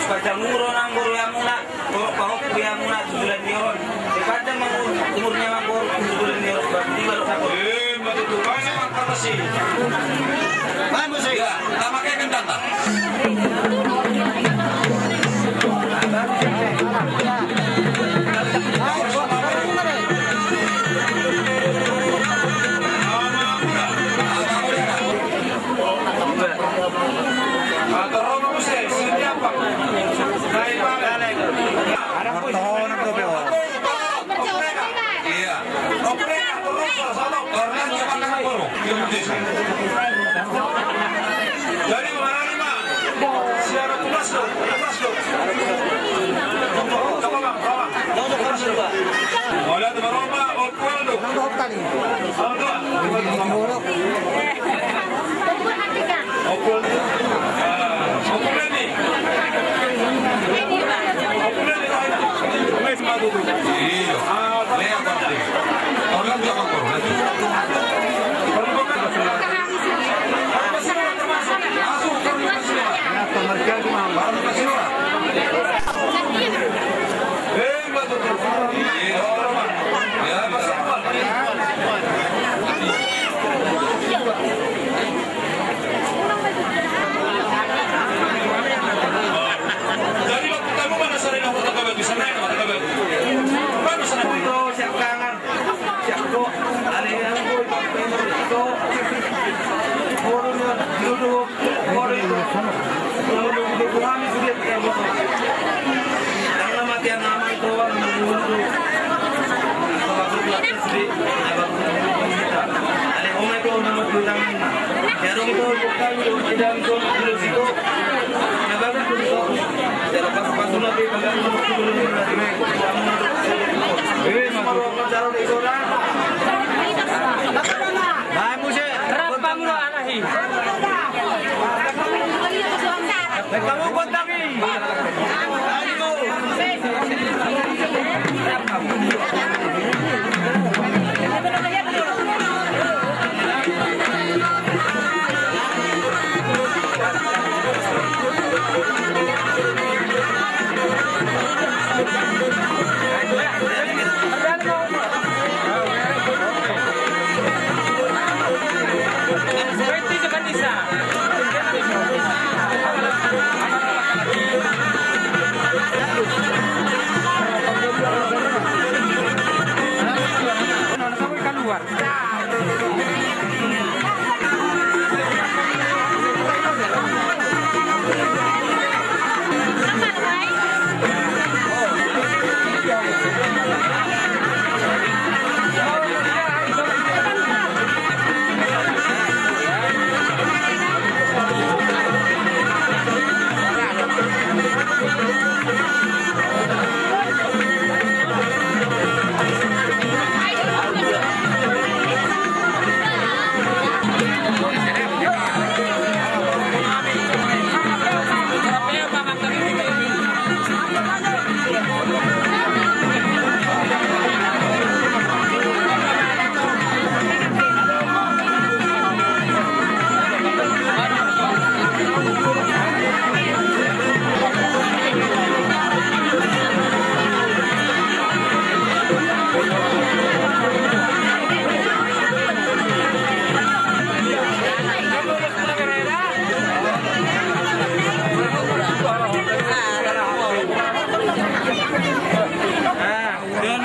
Sepajang umur orang guru yang muna, pahok yang muna 7 tahun. Sepajang umurnya manggur 7 tahun. Berarti baru satu. Betul kan memang kata sih. Mana musik? Ya, sama kayak kendang. Jadi mana nih Mak? Siapa tugas lo? Coba Bang, bawa. Oleh teman Roma, Opul lo. Opul ini. Iya. Lihat berarti. Orang juga makor. Jadi waktu kamu mana sering aku tak kabel bisa naik atau tak kabel? Mana sering Itu siap kangen, siap kok. Ada yang gue itu. Orangnya duduk, orang itu. Duduk kami sudah yang betul. Karena matian nama itu orang duduk. Kalau aku bilang sedih, ada om itu nama bilang, jarang itu bukan tidak itu terus itu. Nah bagus itu. Kalau pas nanti bagian dulu ini mau cari di sana. Hai musik, berapa mulu anahi? Kamu kontamin. Dan